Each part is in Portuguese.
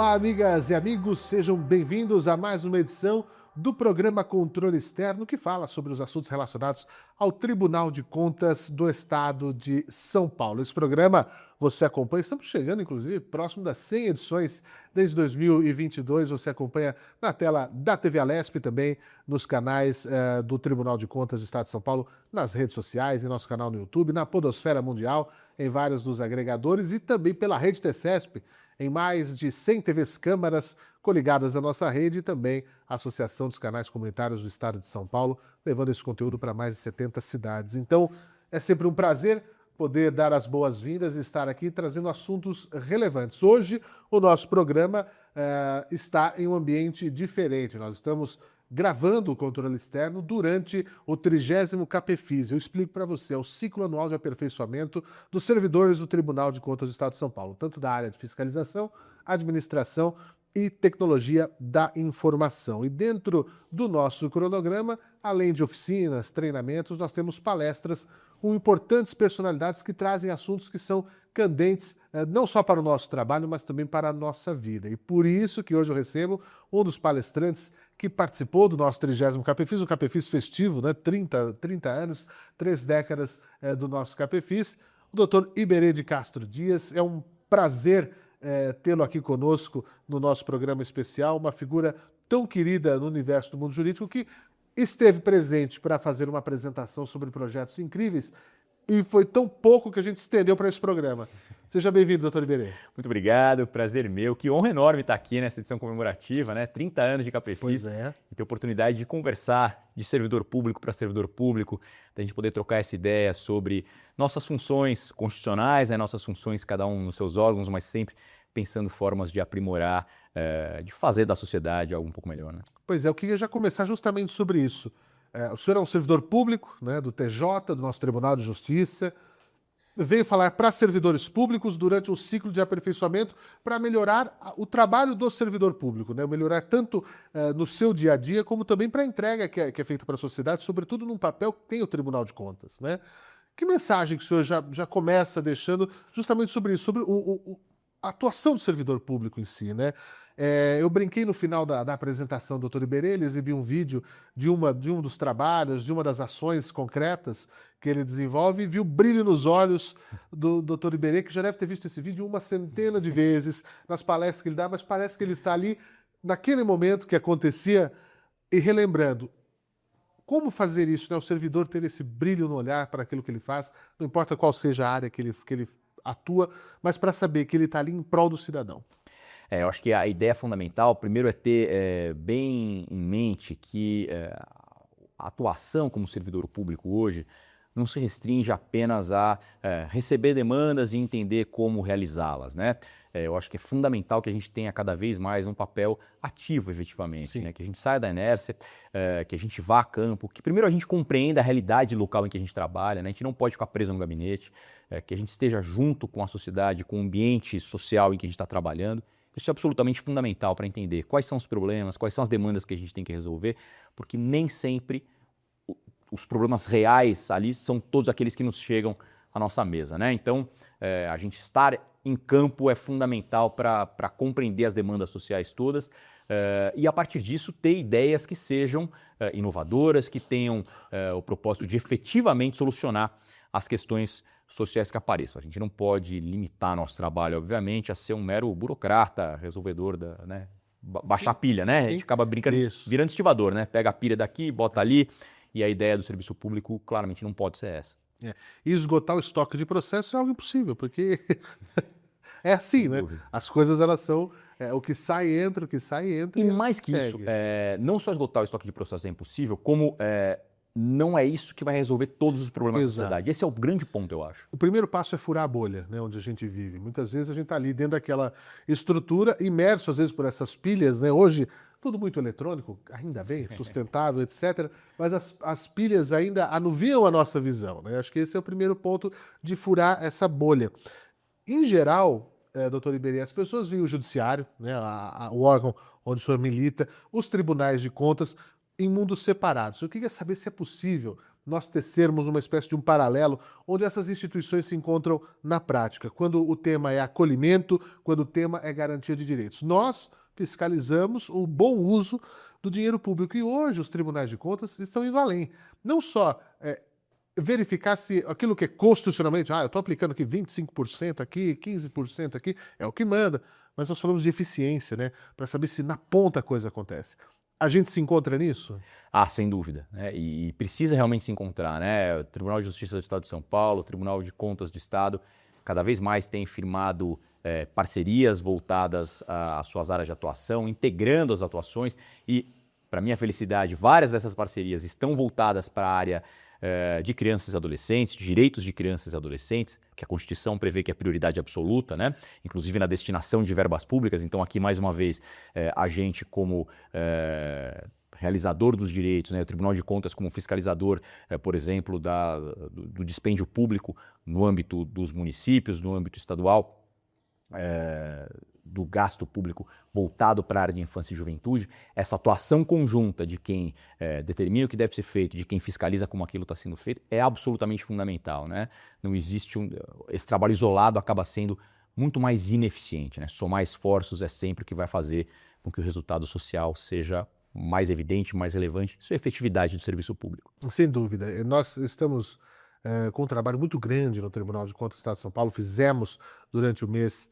Olá, amigas e amigos, sejam bem-vindos a mais uma edição do programa Controle Externo, que fala sobre os assuntos relacionados ao Tribunal de Contas do Estado de São Paulo. Esse programa você acompanha, estamos chegando, inclusive, próximo das 100 edições desde 2022. Você acompanha na tela da TV Alesp e também nos canais do Tribunal de Contas do Estado de São Paulo, nas redes sociais, em nosso canal no YouTube, na Podosfera Mundial, em vários dos agregadores e também pela rede TCESP, em mais de 100 TVs câmaras coligadas à nossa rede e também a Associação dos Canais Comunitários do Estado de São Paulo, levando esse conteúdo para mais de 70 cidades. Então, é sempre um prazer poder dar as boas-vindas e estar aqui trazendo assuntos relevantes. Hoje, o nosso programa está em um ambiente diferente. Nós estamos gravando o controle externo durante o 30º CAPEFIS. Eu explico para você, é o ciclo anual de aperfeiçoamento dos servidores do Tribunal de Contas do Estado de São Paulo, tanto da área de fiscalização, administração e tecnologia da informação. E dentro do nosso cronograma, além de oficinas, treinamentos, nós temos palestras com importantes personalidades que trazem assuntos que são candentes, não só para o nosso trabalho, mas também para a nossa vida. E por isso que hoje eu recebo um dos palestrantes que participou do nosso 30º CAPEFIS, o CAPEFIS festivo, né? 30 anos, 3 décadas do nosso CAPEFIS, o Dr. Iberê de Castro Dias. É um prazer tê-lo aqui conosco no nosso programa especial, uma figura tão querida no universo do mundo jurídico que esteve presente para fazer uma apresentação sobre projetos incríveis e foi tão pouco que a gente estendeu para esse programa. Seja bem-vindo, doutor Iberê. Muito obrigado, prazer meu. Que honra enorme estar aqui nessa edição comemorativa, né? 30 anos de CAPEFIS. Pois é. E ter a oportunidade de conversar de servidor público para servidor público, da gente poder trocar essa ideia sobre nossas funções constitucionais, né? Nossas funções, cada um nos seus órgãos, mas sempre pensando formas de aprimorar, de fazer da sociedade algo um pouco melhor, né? Pois é, eu queria já começar justamente sobre isso. O senhor é um servidor público, né, do TJ, do nosso Tribunal de Justiça, veio falar para servidores públicos durante um ciclo de aperfeiçoamento para melhorar o trabalho do servidor público, né? Melhorar tanto no seu dia a dia, como também para a entrega que é feita para a sociedade, sobretudo num papel que tem o Tribunal de Contas, né? Que mensagem que o senhor já começa deixando justamente sobre isso, sobre a atuação do servidor público em si, né? Eu brinquei no final da apresentação do Dr. Iberê, ele exibiu um vídeo de um dos trabalhos, de uma das ações concretas que ele desenvolve, e viu o brilho nos olhos do Dr. Iberê, que já deve ter visto esse vídeo uma centena de vezes nas palestras que ele dá, mas parece que ele está ali naquele momento que acontecia e relembrando. Como fazer isso, né? O servidor ter esse brilho no olhar para aquilo que ele faz, não importa qual seja a área que ele atua, mas para saber que ele está ali em prol do cidadão. Eu acho que a ideia fundamental, primeiro, é ter bem em mente que a atuação como servidor público hoje não se restringe apenas a receber demandas e entender como realizá-las, né? Eu acho que é fundamental que a gente tenha cada vez mais um papel ativo, efetivamente, né? Que a gente saia da inércia, que a gente vá a campo, que primeiro a gente compreenda a realidade local em que a gente trabalha, né? A gente não pode ficar preso no gabinete, que a gente esteja junto com a sociedade, com o ambiente social em que a gente está trabalhando. Isso é absolutamente fundamental para entender quais são os problemas, quais são as demandas que a gente tem que resolver, porque nem sempre os problemas reais ali são todos aqueles que nos chegam à nossa mesa, né? Então, a gente estar em campo é fundamental para compreender as demandas sociais todas e, a partir disso, ter ideias que sejam inovadoras, que tenham o propósito de efetivamente solucionar as questões sociais que apareçam. A gente não pode limitar nosso trabalho, obviamente, a ser um mero burocrata, resolvedor né? Baixar a pilha, né? Sim. A gente acaba brincando, virando estivador, né? Pega a pilha daqui, bota ali, e a ideia do serviço público claramente não pode ser essa. E esgotar o estoque de processo é algo impossível, porque é assim, né? As coisas, elas são o que sai entra, o que sai entra. E mais que isso, não só esgotar o estoque de processo é impossível, como não é isso que vai resolver todos os problemas da sociedade. Esse é o grande ponto, eu acho. O primeiro passo é furar a bolha, né, onde a gente vive. Muitas vezes a gente está ali dentro daquela estrutura, imerso às vezes por essas pilhas, né? Hoje, tudo muito eletrônico, ainda bem, sustentável, etc. Mas as pilhas ainda anuviam a nossa visão, né? Acho que esse é o primeiro ponto de furar essa bolha. Em geral, doutor Iberê, as pessoas veem o judiciário, né, o órgão onde o senhor milita, os tribunais de contas, em mundos separados. Eu queria saber se é possível, nós tecermos uma espécie de um paralelo onde essas instituições se encontram na prática, quando o tema é acolhimento, quando o tema é garantia de direitos. Nós fiscalizamos o bom uso do dinheiro público e hoje os tribunais de contas estão indo além. Não só verificar se aquilo que é constitucionalmente, eu estou aplicando aqui 25% aqui, 15% aqui, é o que manda, mas nós falamos de eficiência, né, para saber se na ponta a coisa acontece. A gente se encontra nisso? Sem dúvida, né? E precisa realmente se encontrar, né? O Tribunal de Justiça do Estado de São Paulo, o Tribunal de Contas do Estado, cada vez mais tem firmado parcerias voltadas às suas áreas de atuação, integrando as atuações e, para minha felicidade, várias dessas parcerias estão voltadas para a área de crianças e adolescentes, direitos de crianças e adolescentes, que a Constituição prevê que é prioridade absoluta, né? Inclusive na destinação de verbas públicas. Então, aqui, mais uma vez, a gente como realizador dos direitos, né? O Tribunal de Contas como fiscalizador, por exemplo, do dispêndio público no âmbito dos municípios, no âmbito estadual, do gasto público voltado para a área de infância e juventude, essa atuação conjunta de quem determina o que deve ser feito, de quem fiscaliza como aquilo está sendo feito, é absolutamente fundamental, né? Não existe esse trabalho isolado acaba sendo muito mais ineficiente, né? Somar esforços é sempre o que vai fazer com que o resultado social seja mais evidente, mais relevante. Isso é a efetividade do serviço público. Sem dúvida. Nós estamos com um trabalho muito grande no Tribunal de Contas do Estado de São Paulo. Fizemos durante o mês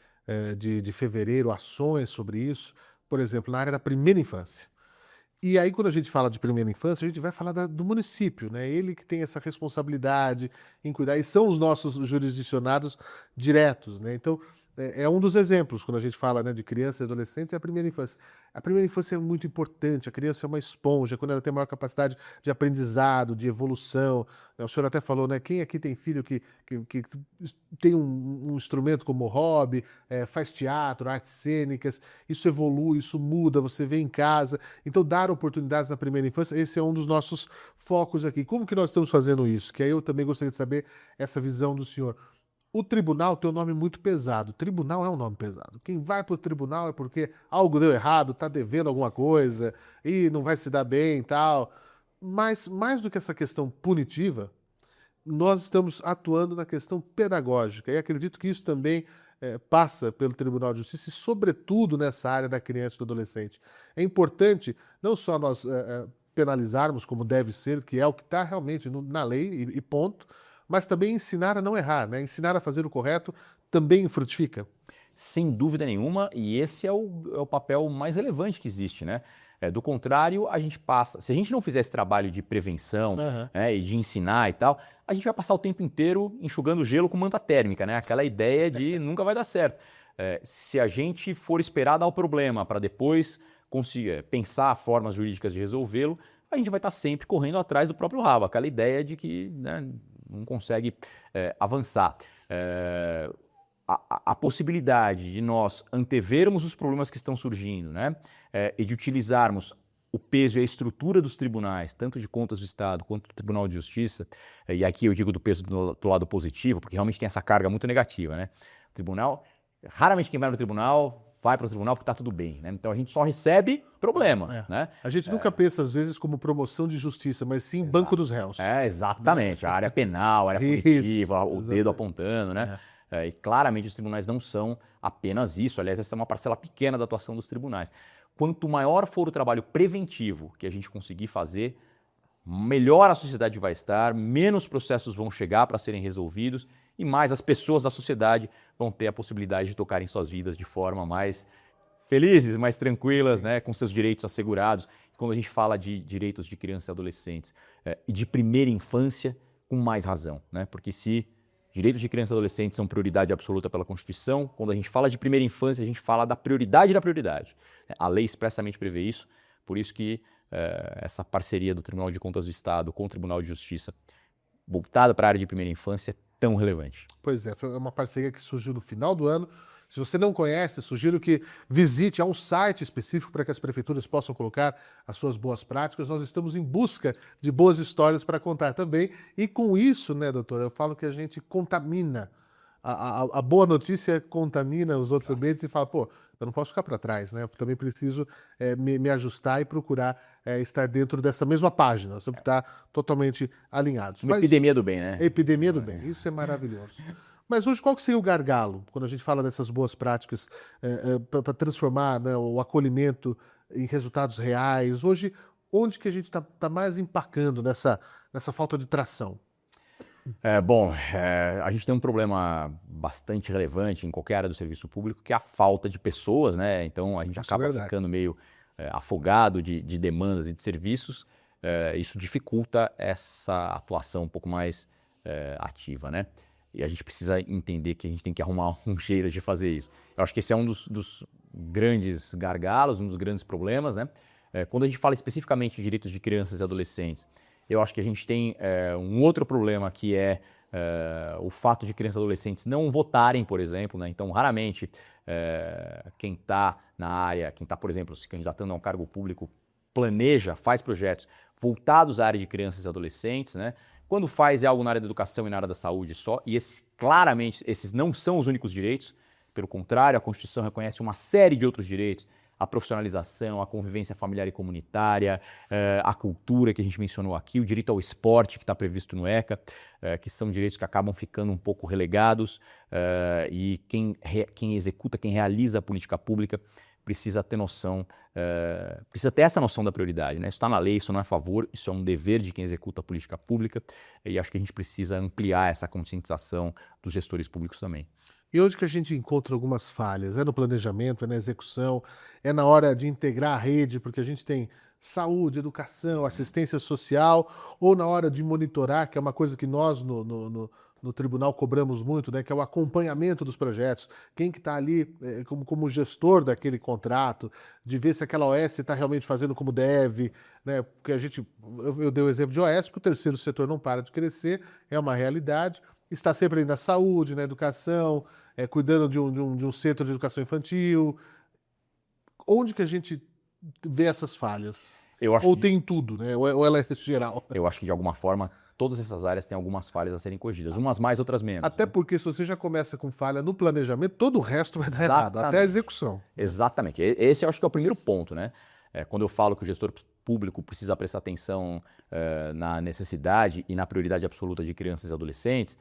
de fevereiro ações sobre isso, por exemplo, na área da primeira infância. E aí, quando a gente fala de primeira infância, a gente vai falar do município, né? Ele que tem essa responsabilidade em cuidar, e são os nossos jurisdicionados diretos, né? Então, é um dos exemplos, quando a gente fala, né, de criança e adolescentes, é a primeira infância. A primeira infância é muito importante, a criança é uma esponja, quando ela tem maior capacidade de aprendizado, de evolução. O senhor até falou, né, quem aqui tem filho que tem um instrumento como hobby, faz teatro, artes cênicas, isso evolui, isso muda, você vê em casa. Então, dar oportunidades na primeira infância, esse é um dos nossos focos aqui. Como que nós estamos fazendo isso? Que aí eu também gostaria de saber essa visão do senhor. O tribunal tem um nome muito pesado. Tribunal é um nome pesado. Quem vai para o tribunal é porque algo deu errado, está devendo alguma coisa e não vai se dar bem e tal. Mas, mais do que essa questão punitiva, nós estamos atuando na questão pedagógica. E acredito que isso também passa pelo Tribunal de Justiça e, sobretudo, nessa área da criança e do adolescente. É importante não só nós penalizarmos como deve ser, que é o que está realmente na lei e ponto, mas também ensinar a não errar, né? Ensinar a fazer o correto também frutifica. Sem dúvida nenhuma, e esse é o papel mais relevante que existe, né? Do contrário, a gente passa... Se a gente não fizer esse trabalho de prevenção e de ensinar e tal, a gente vai passar o tempo inteiro enxugando gelo com manta térmica, né? Aquela ideia de nunca vai dar certo. Se a gente for esperar dar o problema para depois conseguir pensar formas jurídicas de resolvê-lo, a gente vai estar sempre correndo atrás do próprio rabo. Aquela ideia de que, né, não consegue avançar. A possibilidade de nós antevermos os problemas que estão surgindo, né, e de utilizarmos o peso e a estrutura dos tribunais, tanto de contas do Estado quanto do Tribunal de Justiça, e aqui eu digo do peso do lado positivo, porque realmente tem essa carga muito negativa, né? O tribunal, raramente quem vai no tribunal vai para o tribunal porque está tudo bem, né? Então a gente só recebe problema, né? A gente nunca pensa, às vezes, como promoção de justiça, mas sim banco dos réus. Exatamente. A área penal, a área punitiva, o dedo apontando, né? E claramente os tribunais não são apenas isso. Aliás, essa é uma parcela pequena da atuação dos tribunais. Quanto maior for o trabalho preventivo que a gente conseguir fazer, melhor a sociedade vai estar, menos processos vão chegar para serem resolvidos e mais as pessoas da sociedade vão ter a possibilidade de tocarem suas vidas de forma mais felizes, mais tranquilas, né, com seus direitos assegurados. Quando a gente fala de direitos de crianças e adolescentes e de primeira infância, com mais razão, né? Porque se direitos de crianças e adolescentes são prioridade absoluta pela Constituição, quando a gente fala de primeira infância, a gente fala da prioridade da prioridade. A lei expressamente prevê isso, por isso que essa parceria do Tribunal de Contas do Estado com o Tribunal de Justiça, voltada para a área de primeira infância, é tão relevante. Pois é, foi uma parceria que surgiu no final do ano. Se você não conhece, sugiro que visite um site específico para que as prefeituras possam colocar as suas boas práticas. Nós estamos em busca de boas histórias para contar também. E com isso, né, doutora, eu falo que a gente contamina. A boa notícia contamina os outros ambientes e fala, pô, Eu não posso ficar para trás, né? Eu também preciso me ajustar e procurar estar dentro dessa mesma página. Nós temos que estar totalmente alinhados. Uma Mas epidemia do bem, né? epidemia do bem, isso é maravilhoso. Mas hoje, qual que seria o gargalo, quando a gente fala dessas boas práticas para transformar, né, o acolhimento em resultados reais? Hoje, onde que a gente está mais empacando nessa falta de tração? A gente tem um problema bastante relevante em qualquer área do serviço público, que é a falta de pessoas, né? Então a gente Isso é acaba verdade. ficando meio afogado de demandas e de serviços. Isso dificulta essa atuação um pouco mais ativa, né? E a gente precisa entender que a gente tem que arrumar um jeito de fazer isso. Eu acho que esse é um dos grandes gargalos, um dos grandes problemas, né? Quando a gente fala especificamente de direitos de crianças e adolescentes, eu acho que a gente tem um outro problema que é o fato de crianças e adolescentes não votarem, por exemplo, né? Então, raramente quem está na área, quem está, por exemplo, se candidatando a um cargo público, planeja, faz projetos voltados à área de crianças e adolescentes, né? Quando faz é algo na área da educação e na área da saúde só, e claramente esses não são os únicos direitos, pelo contrário, a Constituição reconhece uma série de outros direitos, a profissionalização, a convivência familiar e comunitária, a cultura que a gente mencionou aqui, o direito ao esporte que está previsto no ECA, que são direitos que acabam ficando um pouco relegados e quem executa, quem realiza a política pública precisa ter noção, precisa ter essa noção da prioridade, né? Isso está na lei, isso não é favor, isso é um dever de quem executa a política pública e acho que a gente precisa ampliar essa conscientização dos gestores públicos também. E onde que a gente encontra algumas falhas? É no planejamento, é na execução, é na hora de integrar a rede, porque a gente tem saúde, educação, assistência social, ou na hora de monitorar, que é uma coisa que nós no tribunal cobramos muito, né, que é o acompanhamento dos projetos. Quem que está ali como gestor daquele contrato, de ver se aquela OS está realmente fazendo como deve, né? Porque eu dei o exemplo de OS, porque o terceiro setor não para de crescer, é uma realidade. Está sempre aí na saúde, na educação, cuidando de um centro de educação infantil. Onde que a gente vê essas falhas? Ou tem em tudo, né? Ou ela é geral? Eu acho que de alguma forma todas essas áreas têm algumas falhas a serem corrigidas, umas mais, outras menos. Até né? porque se você já começa com falha no planejamento, todo o resto vai dar errado, até a execução. Exatamente. Esse eu acho que é o primeiro ponto, né? Quando eu falo que o gestor público precisa prestar atenção na necessidade e na prioridade absoluta de crianças e adolescentes,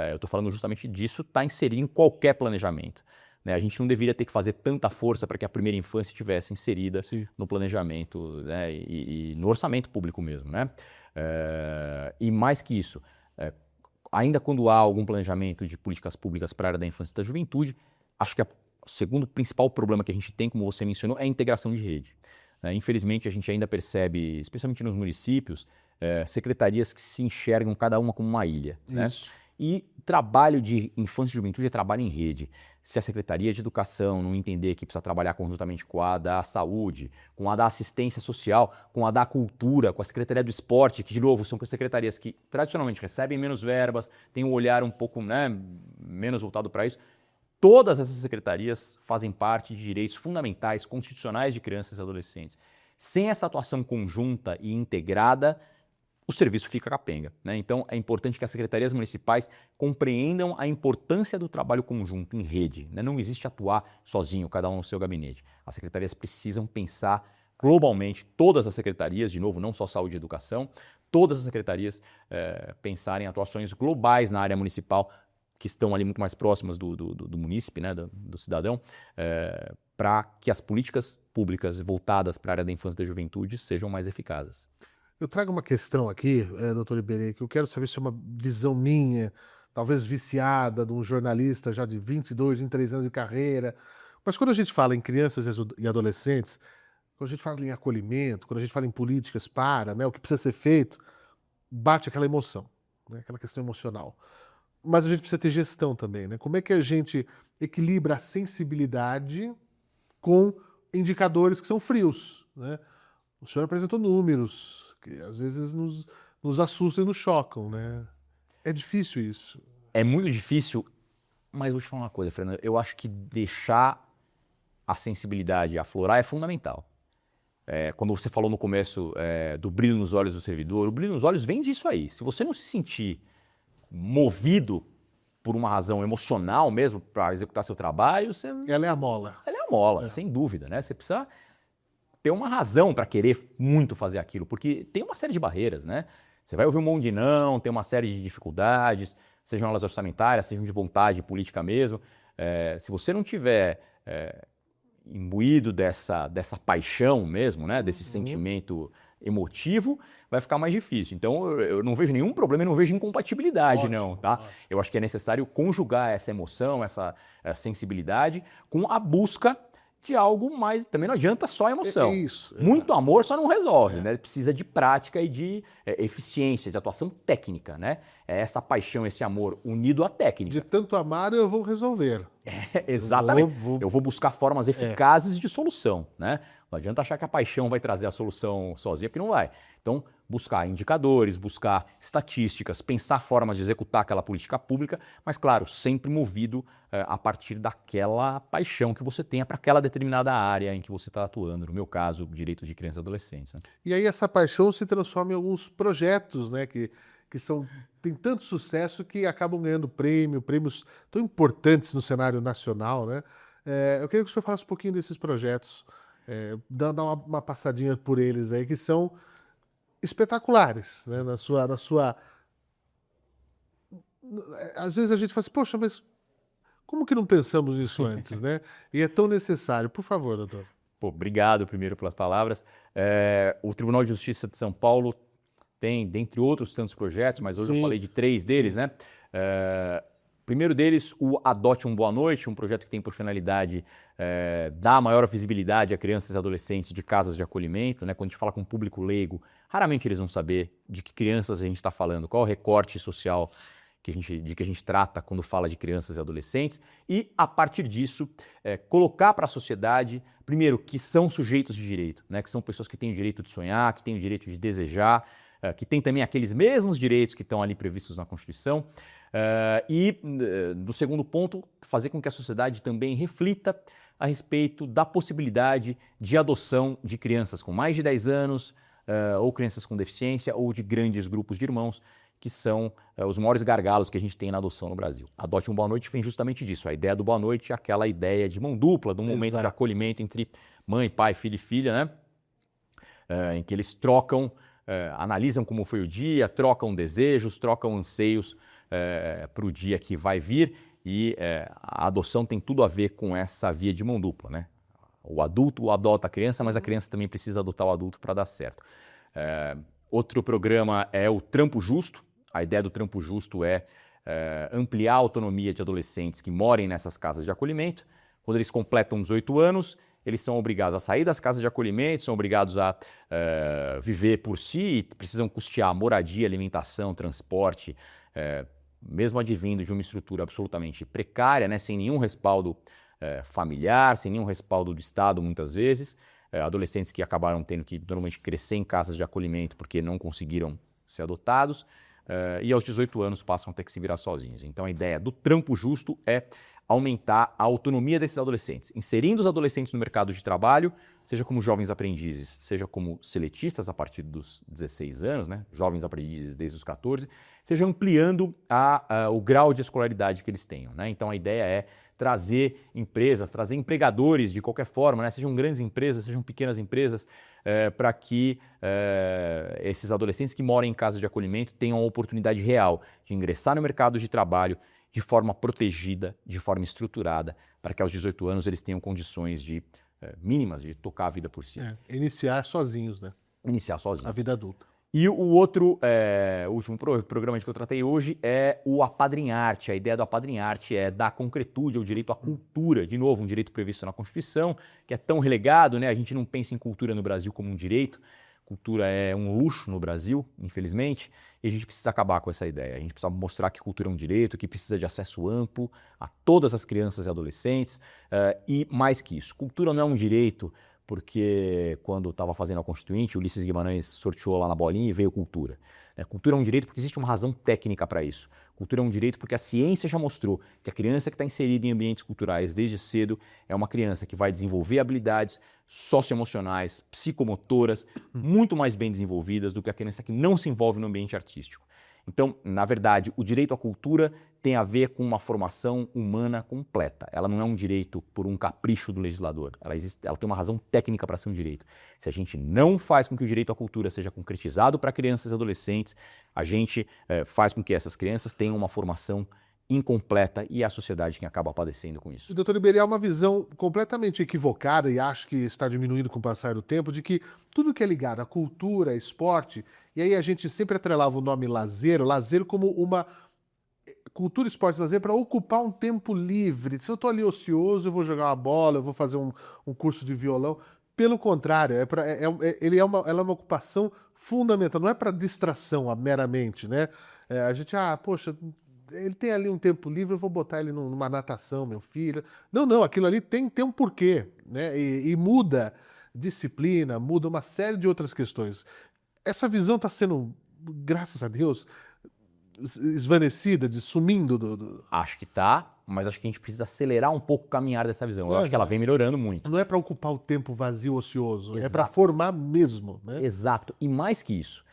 eu estou falando justamente disso, está inserido em qualquer planejamento. Né? A gente não deveria ter que fazer tanta força para que a primeira infância estivesse inserida no planejamento, né? e no orçamento público mesmo. Né? E mais que isso, ainda quando há algum planejamento de políticas públicas para a área da infância e da juventude, acho que o segundo principal problema que a gente tem, como você mencionou, é a integração de rede. Infelizmente, a gente ainda percebe, especialmente nos municípios, secretarias que se enxergam cada uma como uma ilha. Né? E trabalho de infância e juventude é trabalho em rede. Se a Secretaria de Educação não entender que precisa trabalhar conjuntamente com a da Saúde, com a da Assistência Social, com a da Cultura, com a Secretaria do Esporte, que, de novo, são secretarias que tradicionalmente recebem menos verbas, têm um olhar um pouco menos voltado para isso, todas essas secretarias fazem parte de direitos fundamentais, constitucionais de crianças e adolescentes. Sem essa atuação conjunta e integrada, o serviço fica capenga. Né? Então, é importante que as secretarias municipais compreendam a importância do trabalho conjunto em rede. Né? Não existe atuar sozinho, cada um no seu gabinete. As secretarias precisam pensar globalmente, todas as secretarias, de novo, não só saúde e educação, todas as secretarias pensarem em atuações globais na área municipal, que estão ali muito mais próximas do munícipe, né? do cidadão, para que as políticas públicas voltadas para a área da infância e da juventude sejam mais eficazes. Eu trago uma questão aqui, doutor Iberê, que eu quero saber se é uma visão minha, talvez viciada, de um jornalista já de 22, 23 anos de carreira. Mas quando a gente fala em crianças e adolescentes, quando a gente fala em acolhimento, quando a gente fala em políticas né, o que precisa ser feito, bate aquela emoção, né, aquela questão emocional. Mas a gente precisa ter gestão também, né? Como é que a gente equilibra a sensibilidade com indicadores que são frios, né? O senhor apresentou números que às vezes nos assustam e nos chocam, né? É difícil isso. É muito difícil, mas vou te falar uma coisa, Fernando. Eu acho que deixar a sensibilidade aflorar é fundamental. Quando você falou no começo do brilho nos olhos do servidor, o brilho nos olhos vem disso aí. Se você não se sentir movido por uma razão emocional mesmo para executar seu trabalho, Ela é a mola. Ela é a mola, sem dúvida, né? Você precisa ter uma razão para querer muito fazer aquilo, porque tem uma série de barreiras, né? Você vai ouvir um monte de não, tem uma série de dificuldades, sejam elas orçamentárias, sejam de vontade política mesmo. Se você não tiver imbuído dessa paixão mesmo, né? Desse sentimento emotivo, vai ficar mais difícil. Então, eu não vejo nenhum problema e não vejo incompatibilidade, não, tá? Ótimo. Eu acho que é necessário conjugar essa emoção, essa sensibilidade com a busca de algo mais... Também não adianta só emoção. Isso. Muito amor só não resolve, né? Precisa de prática e de eficiência, de atuação técnica, né? É essa paixão, esse amor unido à técnica. De tanto amar, eu vou resolver. Exatamente. Eu vou buscar formas eficazes de solução, né? Não adianta achar que a paixão vai trazer a solução sozinha, porque não vai. Então, buscar indicadores, buscar estatísticas, pensar formas de executar aquela política pública, mas, claro, sempre movido a partir daquela paixão que você tenha para aquela determinada área em que você está atuando. No meu caso, direitos de crianças e adolescentes. Né? E aí essa paixão se transforma em alguns projetos, né, que tem tanto sucesso que acabam ganhando prêmios tão importantes no cenário nacional, né? Eu queria que o senhor falasse um pouquinho desses projetos, dar uma passadinha por eles aí, que são espetaculares, né? Às vezes a gente fala assim, poxa, mas como que não pensamos nisso antes, né? E é tão necessário. Por favor, doutor. Pô, obrigado primeiro pelas palavras. O Tribunal de Justiça de São Paulo tem, dentre outros tantos projetos, mas hoje eu falei de 3 deles, né? Primeiro deles, o Adote um Boa Noite, um projeto que tem por finalidade dar maior visibilidade a crianças e adolescentes de casas de acolhimento, né? Quando a gente fala com o público leigo, raramente eles vão saber de que crianças a gente está falando, qual é o recorte social de que a gente trata quando fala de crianças e adolescentes, e a partir disso colocar para a sociedade, primeiro, que são sujeitos de direito, né? Que são pessoas que têm o direito de sonhar, que têm o direito de desejar, que têm também aqueles mesmos direitos que estão ali previstos na Constituição. No segundo ponto, fazer com que a sociedade também reflita a respeito da possibilidade de adoção de crianças com mais de 10 anos, ou crianças com deficiência, ou de grandes grupos de irmãos, que são os maiores gargalos que a gente tem na adoção no Brasil. Adote um Boa Noite vem justamente disso. A ideia do Boa Noite é aquela ideia de mão dupla, de um momento de acolhimento entre mãe, pai, filho e filha, né? Em que eles trocam, analisam como foi o dia, trocam desejos, trocam anseios para o dia que vai vir, e a adoção tem tudo a ver com essa via de mão dupla, né? O adulto adota a criança, mas a criança também precisa adotar o adulto para dar certo. Outro programa é o Trampo Justo. A ideia do Trampo Justo é ampliar a autonomia de adolescentes que morem nessas casas de acolhimento. Quando eles completam 18 anos, eles são obrigados a sair das casas de acolhimento, são obrigados a viver por si, precisam custear moradia, alimentação, transporte, mesmo advindo de uma estrutura absolutamente precária, né, sem nenhum respaldo familiar, sem nenhum respaldo do Estado, muitas vezes. Adolescentes que acabaram tendo que normalmente crescer em casas de acolhimento porque não conseguiram ser adotados, e aos 18 anos passam a ter que se virar sozinhos. Então a ideia do Trampo Justo é aumentar a autonomia desses adolescentes, inserindo os adolescentes no mercado de trabalho, seja como jovens aprendizes, seja como seletistas a partir dos 16 anos, né? Jovens aprendizes desde os 14, seja ampliando o grau de escolaridade que eles tenham, né? Então a ideia é trazer empresas, trazer empregadores de qualquer forma, né? Sejam grandes empresas, sejam pequenas empresas, para que esses adolescentes que moram em casas de acolhimento tenham a oportunidade real de ingressar no mercado de trabalho de forma protegida, de forma estruturada, para que aos 18 anos eles tenham condições mínimas de tocar a vida por si. Iniciar sozinhos, né? Iniciar sozinhos. A vida adulta. E o outro, o último programa que eu tratei hoje é o Apadrinhar-te. A ideia do Apadrinhar-te é dar concretude ao direito à cultura. De novo, um direito previsto na Constituição, que é tão relegado, né? A gente não pensa em cultura no Brasil como um direito. Cultura é um luxo no Brasil, infelizmente, e a gente precisa acabar com essa ideia. A gente precisa mostrar que cultura é um direito, que precisa de acesso amplo a todas as crianças e adolescentes, e mais que isso, cultura não é um direito porque quando estava fazendo a Constituinte, Ulisses Guimarães sorteou lá na bolinha e veio cultura. Cultura é um direito porque existe uma razão técnica para isso. Cultura é um direito porque a ciência já mostrou que a criança que está inserida em ambientes culturais desde cedo é uma criança que vai desenvolver habilidades socioemocionais, psicomotoras, muito mais bem desenvolvidas do que a criança que não se envolve no ambiente artístico. Então, na verdade, o direito à cultura tem a ver com uma formação humana completa. Ela não é um direito por um capricho do legislador. Ela tem uma razão técnica para ser um direito. Se a gente não faz com que o direito à cultura seja concretizado para crianças e adolescentes, a gente faz com que essas crianças tenham uma formação incompleta e é a sociedade quem acaba padecendo com isso. Doutor Iberê, há uma visão completamente equivocada e acho que está diminuindo com o passar do tempo, de que tudo que é ligado à cultura, esporte, e aí a gente sempre atrelava o nome lazer, o lazer como uma cultura, esporte e lazer para ocupar um tempo livre. Se eu estou ali ocioso, eu vou jogar uma bola, eu vou fazer um curso de violão. Pelo contrário, ela é uma ocupação fundamental, não é para distração meramente, né? A gente, poxa, ele tem ali um tempo livre, eu vou botar ele numa natação, meu filho. Não, aquilo ali tem um porquê, né? E muda disciplina, muda uma série de outras questões. Essa visão está sendo, graças a Deus, esvanecida, sumindo. Acho que tá, mas acho que a gente precisa acelerar um pouco o caminhar dessa visão. Eu acho que ela vem melhorando muito. Não é para ocupar o tempo vazio, ocioso, Exato. É para formar mesmo, né? Exato. E mais que isso,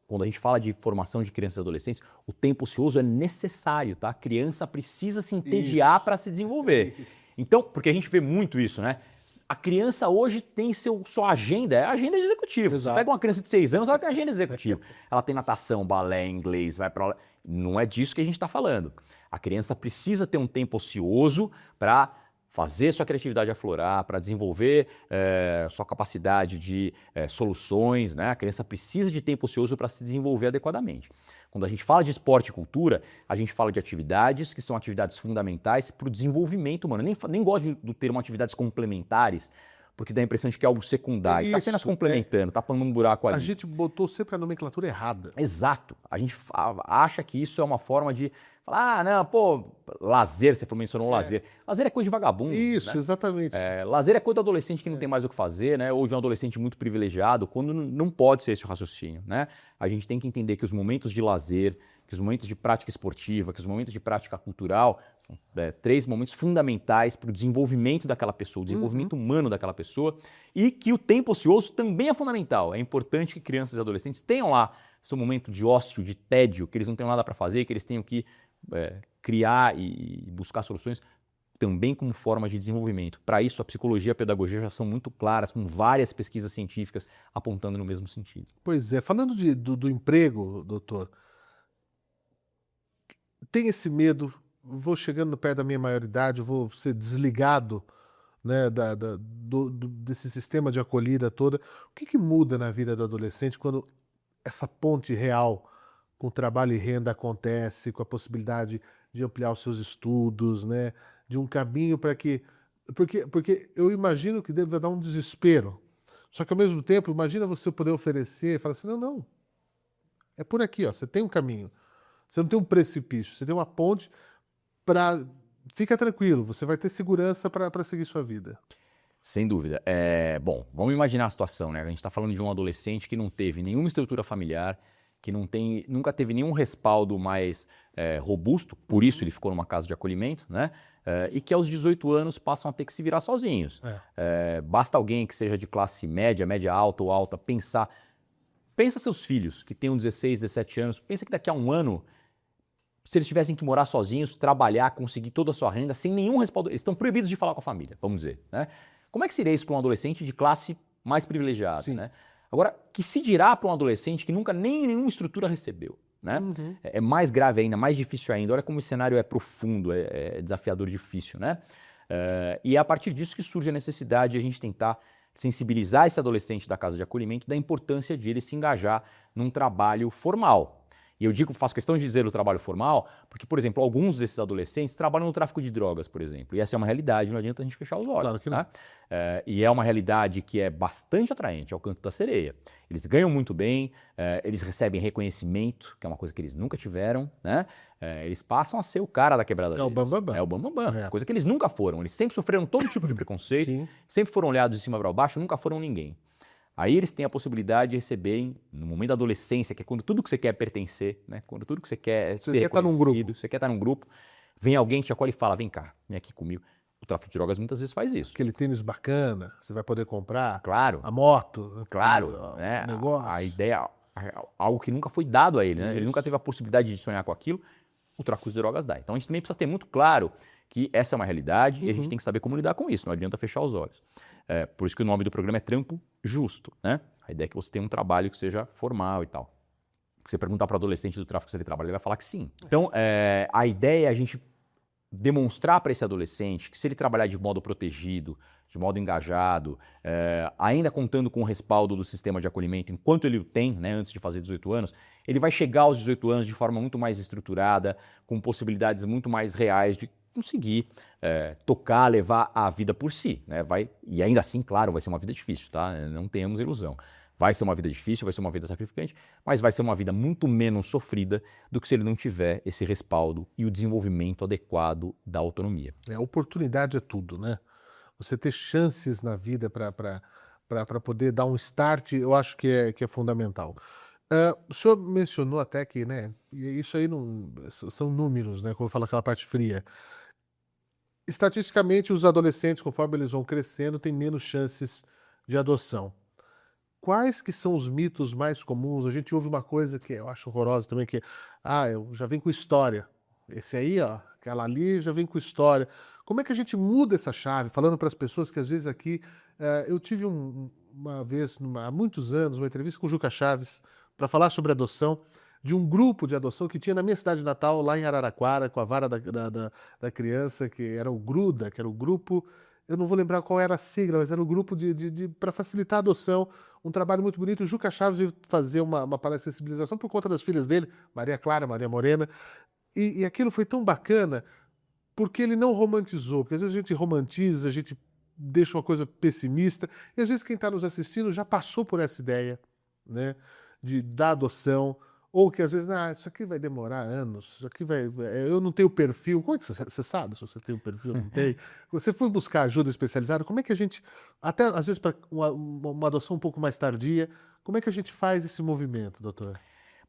quando a gente fala de formação de crianças e adolescentes, o tempo ocioso é necessário, tá? A criança precisa se entediar para se desenvolver. Então, porque a gente vê muito isso, né? A criança hoje tem sua agenda, é a agenda de executivo. Exato. Você pega uma criança de 6 anos, ela tem agenda executiva. Ela tem natação, balé, inglês, vai para aula. Não é disso que a gente está falando. A criança precisa ter um tempo ocioso para fazer sua criatividade aflorar, para desenvolver sua capacidade de soluções, né? A criança precisa de tempo ocioso para se desenvolver adequadamente. Quando a gente fala de esporte e cultura, a gente fala de atividades que são atividades fundamentais para o desenvolvimento humano. Nem gosto do termo atividades complementares, porque dá a impressão de que é algo secundário. Está apenas complementando, está pondo um buraco ali. A gente botou sempre a nomenclatura errada. Exato. A gente acha que isso é uma forma de falar, não, lazer, você mencionou lazer. Lazer é coisa de vagabundo. Isso, né? Exatamente. Lazer é coisa do adolescente que não tem mais o que fazer, né? Ou de um adolescente muito privilegiado, quando não pode ser esse o raciocínio, né? A gente tem que entender que os momentos de lazer, que os momentos de prática esportiva, que os momentos de prática cultural são 3 momentos fundamentais para o desenvolvimento daquela pessoa, o desenvolvimento humano daquela pessoa, e que o tempo ocioso também é fundamental. É importante que crianças e adolescentes tenham lá seu momento de ócio, de tédio, que eles não tenham nada para fazer, que eles tenham que criar e buscar soluções também como forma de desenvolvimento. Para isso, a psicologia e a pedagogia já são muito claras, com várias pesquisas científicas apontando no mesmo sentido. Pois é. Falando do emprego, doutor, tem esse medo, vou chegando perto da minha maioridade, vou ser desligado, né, desse sistema de acolhida toda. O que muda na vida do adolescente quando essa ponte real com trabalho e renda acontece, com a possibilidade de ampliar os seus estudos, né? De um caminho para que... Porque eu imagino que deve dar um desespero. Só que, ao mesmo tempo, imagina você poder oferecer, falar assim, não, é por aqui, ó, você tem um caminho. Você não tem um precipício, você tem uma ponte para... Fica tranquilo, você vai ter segurança para seguir sua vida. Sem dúvida. Bom, vamos imaginar a situação, né? A gente está falando de um adolescente que não teve nenhuma estrutura familiar, que nunca teve nenhum respaldo mais robusto, por isso ele ficou numa casa de acolhimento, né? E que aos 18 anos passam a ter que se virar sozinhos. Basta alguém que seja de classe média, média alta ou alta, pensa seus filhos que tenham 16, 17 anos, pensa que daqui a um ano, se eles tivessem que morar sozinhos, trabalhar, conseguir toda a sua renda, sem nenhum respaldo, eles estão proibidos de falar com a família, vamos dizer, né? Como é que seria isso para um adolescente de classe mais privilegiada, né? Agora, que se dirá para um adolescente que nunca nenhuma estrutura recebeu, né? É mais grave ainda, mais difícil ainda. Olha como o cenário é profundo, é desafiador, difícil, né? E é a partir disso que surge a necessidade de a gente tentar sensibilizar esse adolescente da casa de acolhimento da importância de ele se engajar num trabalho formal. E eu faço questão de dizer o trabalho formal, porque, por exemplo, alguns desses adolescentes trabalham no tráfico de drogas, por exemplo. E essa é uma realidade, não adianta a gente fechar os olhos. Claro que não. Tá? E é uma realidade que é bastante atraente, é o canto da sereia. Eles ganham muito bem, eles recebem reconhecimento, que é uma coisa que eles nunca tiveram, né? Eles passam a ser o cara da quebrada deles. É o bambambam. É o bambambam, coisa que eles nunca foram. Eles sempre sofreram todo tipo de preconceito, sempre foram olhados de cima para baixo, nunca foram ninguém. Aí eles têm a possibilidade de receberem, no momento da adolescência, que é quando tudo que você quer é pertencer, né? Quando tudo que você quer é ser reconhecido, você quer estar num grupo, vem alguém, te acolhe e fala, vem cá, vem aqui comigo. O tráfico de drogas muitas vezes faz isso. Aquele tênis bacana, você vai poder comprar. Claro. A moto. Claro. O negócio. A ideia, algo que nunca foi dado a ele, né? Isso. Ele nunca teve a possibilidade de sonhar com aquilo, o tráfico de drogas dá. Então a gente também precisa ter muito claro que essa é uma realidade e a gente tem que saber como lidar com isso, não adianta fechar os olhos. Por isso que o nome do programa é Trampo Justo, né? A ideia é que você tenha um trabalho que seja formal e tal. Se você perguntar para o adolescente do tráfico se ele trabalha, ele vai falar que sim. Então, a ideia é a gente demonstrar para esse adolescente que se ele trabalhar de modo protegido, de modo engajado, ainda contando com o respaldo do sistema de acolhimento, enquanto ele o tem, né, antes de fazer 18 anos, ele vai chegar aos 18 anos de forma muito mais estruturada, com possibilidades muito mais reais de conseguir tocar, levar a vida por si, né? E ainda assim, claro, vai ser uma vida difícil, tá? Não tenhamos ilusão. Vai ser uma vida difícil, vai ser uma vida sacrificante, mas vai ser uma vida muito menos sofrida do que se ele não tiver esse respaldo e o desenvolvimento adequado da autonomia. Oportunidade é tudo, né? Você ter chances na vida para poder dar um start, eu acho que é fundamental. O senhor mencionou até que, né, e isso aí não, são números, né, como fala aquela parte fria. Estatisticamente, os adolescentes, conforme eles vão crescendo, têm menos chances de adoção. Quais que são os mitos mais comuns? A gente ouve uma coisa que eu acho horrorosa também, que eu já vem com história. Esse aí, ó, aquela ali já vem com história. Como é que a gente muda essa chave? Falando para as pessoas que às vezes aqui... eu tive uma vez, há muitos anos, uma entrevista com o Juca Chaves para falar sobre adoção, de um grupo de adoção que tinha na minha cidade natal, lá em Araraquara, com a vara da criança, que era o GRUDA, que era o grupo... Eu não vou lembrar qual era a sigla, mas era o grupo para facilitar a adoção. Um trabalho muito bonito. O Juca Chaves veio fazer uma palestra de sensibilização por conta das filhas dele, Maria Clara, Maria Morena. E aquilo foi tão bacana porque ele não romantizou. Porque às vezes a gente romantiza, a gente deixa uma coisa pessimista. E às vezes quem está nos assistindo já passou por essa ideia, né, da adoção. Ou que às vezes, isso aqui vai demorar anos, isso aqui eu não tenho perfil. Como é que você sabe se você tem um perfil ou não tem? Você foi buscar ajuda especializada? Como é que a gente, até às vezes para uma adoção um pouco mais tardia, como é que a gente faz esse movimento, doutor?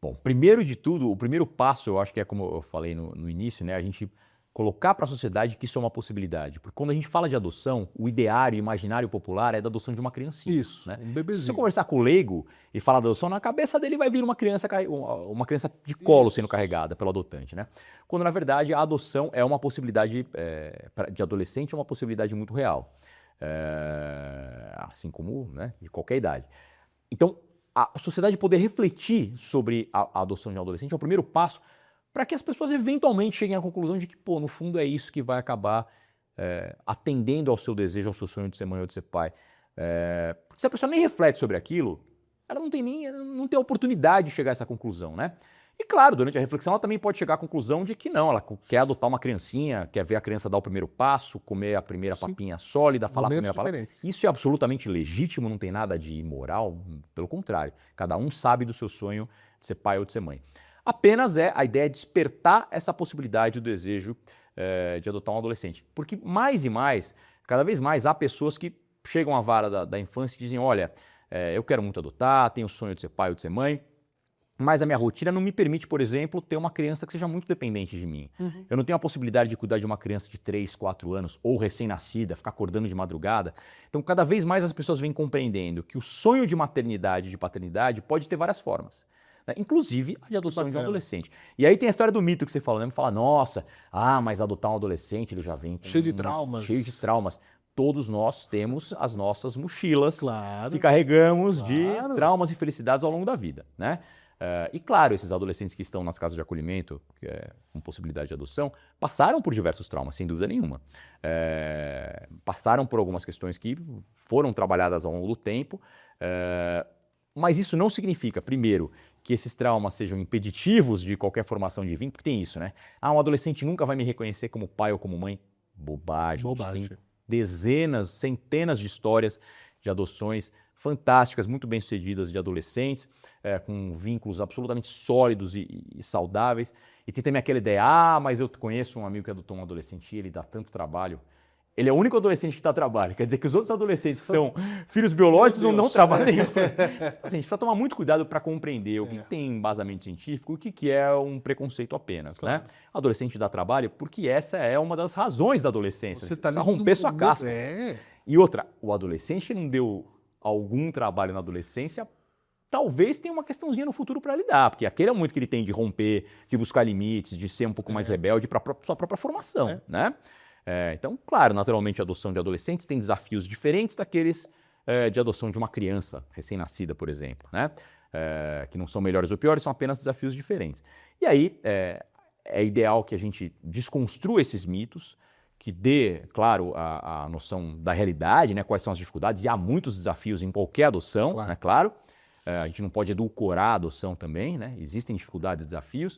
Bom, primeiro de tudo, o primeiro passo, eu acho que é como eu falei no início, né, a gente colocar para a sociedade que isso é uma possibilidade. Porque quando a gente fala de adoção, o ideário, o imaginário popular é da adoção de uma criancinha. Isso, né? um bebezinho. Se você conversar com o leigo e falar da adoção, na cabeça dele vai vir uma criança de colo sendo carregada pelo adotante. Né? Quando, na verdade, a adoção é uma possibilidade, de adolescente, é uma possibilidade muito real. Assim como, né, de qualquer idade. Então, a sociedade poder refletir sobre a adoção de um adolescente é o primeiro passo para que as pessoas eventualmente cheguem à conclusão de que, no fundo é isso que vai acabar atendendo ao seu desejo, ao seu sonho de ser mãe ou de ser pai. Porque se a pessoa nem reflete sobre aquilo, ela não tem a oportunidade de chegar a essa conclusão, né? E claro, durante a reflexão ela também pode chegar à conclusão de que não, ela quer adotar uma criancinha, quer ver a criança dar o primeiro passo, comer a primeira papinha sólida, falar a primeira palavra. Isso é absolutamente legítimo, não tem nada de imoral, pelo contrário. Cada um sabe do seu sonho de ser pai ou de ser mãe. Apenas a ideia é despertar essa possibilidade, o desejo de adotar um adolescente. Porque mais e mais, cada vez mais, há pessoas que chegam à vara da infância e dizem, olha, eu quero muito adotar, tenho o sonho de ser pai ou de ser mãe, mas a minha rotina não me permite, por exemplo, ter uma criança que seja muito dependente de mim. Uhum. Eu não tenho a possibilidade de cuidar de uma criança de 3, 4 anos, ou recém-nascida, ficar acordando de madrugada. Então, cada vez mais as pessoas vêm compreendendo que o sonho de maternidade e de paternidade pode ter várias formas. Inclusive a de adoção de um adolescente. E aí tem a história do mito que você falou, né? Fala, nossa, mas adotar um adolescente, ele já vem cheio de traumas. Cheio de traumas. Todos nós temos as nossas mochilas que carregamos de traumas e felicidades ao longo da vida, né? E claro, esses adolescentes que estão nas casas de acolhimento, com possibilidade de adoção, passaram por diversos traumas, sem dúvida nenhuma. Passaram por algumas questões que foram trabalhadas ao longo do tempo, mas isso não significa, primeiro, que esses traumas sejam impeditivos de qualquer formação de vínculo, porque tem isso, né? Um adolescente nunca vai me reconhecer como pai ou como mãe. Bobagem. Tem dezenas, centenas de histórias de adoções fantásticas, muito bem-sucedidas de adolescentes, com vínculos absolutamente sólidos e saudáveis. E tem também aquela ideia, mas eu conheço um amigo que adotou um adolescente e ele dá tanto trabalho. Ele é o único adolescente que dá trabalho. Quer dizer que os outros adolescentes que são filhos biológicos não trabalham nenhum. Assim, a gente precisa tomar muito cuidado para compreender o que tem embasamento científico e o que é um preconceito apenas. Claro. Né? O adolescente dá trabalho porque essa é uma das razões da adolescência. Você precisa romper sua casca. E outra, o adolescente não deu algum trabalho na adolescência talvez tenha uma questãozinha no futuro para lidar, porque aquele é muito que ele tem de romper, de buscar limites, de ser um pouco mais rebelde para sua própria formação, né? Então, claro, naturalmente a adoção de adolescentes tem desafios diferentes daqueles de adoção de uma criança recém-nascida, por exemplo, né? Que não são melhores ou piores, são apenas desafios diferentes. E aí é ideal que a gente desconstrua esses mitos, que dê, claro, a noção da realidade, né? Quais são as dificuldades, e há muitos desafios em qualquer adoção, claro. Né? Claro. A gente não pode edulcorar a adoção também, né? Existem dificuldades e desafios,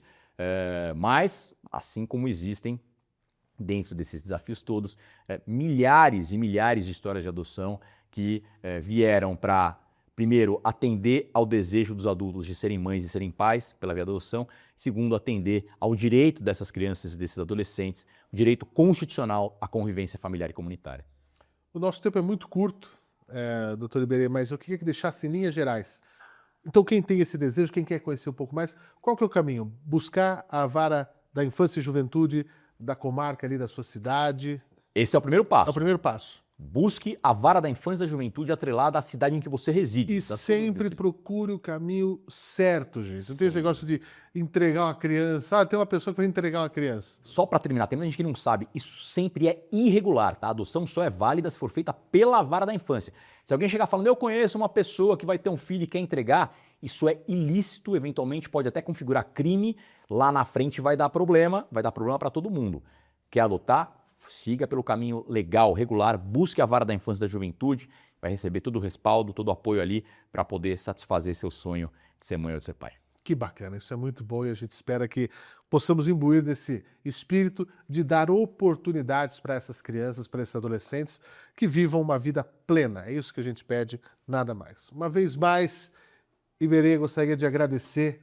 mas, assim como existem, dentro desses desafios todos, milhares e milhares de histórias de adoção que vieram para, primeiro, atender ao desejo dos adultos de serem mães e serem pais pela via da adoção, segundo, atender ao direito dessas crianças e desses adolescentes, o direito constitucional à convivência familiar e comunitária. O nosso tempo é muito curto, doutor Iberê, mas eu queria que deixasse em linhas gerais. Então, quem tem esse desejo, quem quer conhecer um pouco mais, qual que é o caminho? Buscar a vara da infância e juventude da comarca ali da sua cidade? Esse é o primeiro passo. É o primeiro passo. Busque a vara da infância e da juventude atrelada à cidade em que você reside. E sempre procure o caminho certo, gente. Não tem esse negócio de entregar uma criança. Tem uma pessoa que vai entregar uma criança. Só para terminar, tem muita gente que não sabe, isso sempre é irregular, tá? A adoção só é válida se for feita pela vara da infância. Se alguém chegar falando, eu conheço uma pessoa que vai ter um filho e quer entregar, isso é ilícito, eventualmente pode até configurar crime, lá na frente vai dar problema para todo mundo. Quer adotar? Siga pelo caminho legal, regular, busque a vara da infância e da juventude, vai receber todo o respaldo, todo o apoio ali para poder satisfazer seu sonho de ser mãe ou de ser pai. Que bacana, isso é muito bom e a gente espera que possamos imbuir desse espírito de dar oportunidades para essas crianças, para esses adolescentes que vivam uma vida plena. É isso que a gente pede, nada mais. Uma vez mais, Iberê, gostaria de agradecer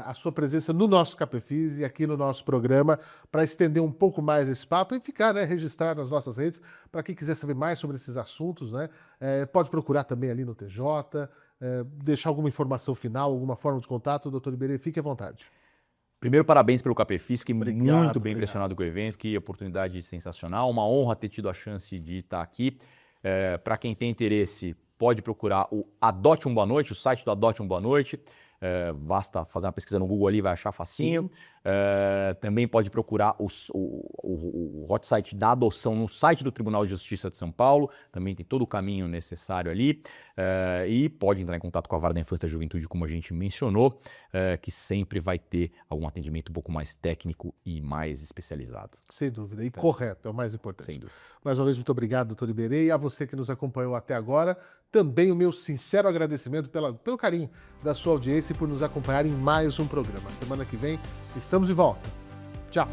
a sua presença no nosso Cafefis e aqui no nosso programa para estender um pouco mais esse papo e ficar, né, registrado nas nossas redes para quem quiser saber mais sobre esses assuntos, né? Pode procurar também ali no TJ, deixar alguma informação final, alguma forma de contato, doutor Iberê, fique à vontade. Primeiro, parabéns pelo Cafefis, fiquei muito bem impressionado com o evento, que oportunidade sensacional, uma honra ter tido a chance de estar aqui. Para quem tem interesse, pode procurar o Adote um Boa Noite, o site do Adote um Boa Noite. Basta fazer uma pesquisa no Google ali, vai achar facinho. Também pode procurar o hot site da adoção no site do Tribunal de Justiça de São Paulo, também tem todo o caminho necessário ali. E pode entrar em contato com a Vara da Infância e da Juventude, como a gente mencionou, que sempre vai ter algum atendimento um pouco mais técnico e mais especializado. Sem dúvida, e correto, é o mais importante. Sem dúvida. Mais uma vez, muito obrigado, doutor Iberê, e a você que nos acompanhou até agora, também o meu sincero agradecimento pelo carinho da sua audiência e por nos acompanhar em mais um programa. Semana que vem estamos de volta. Tchau!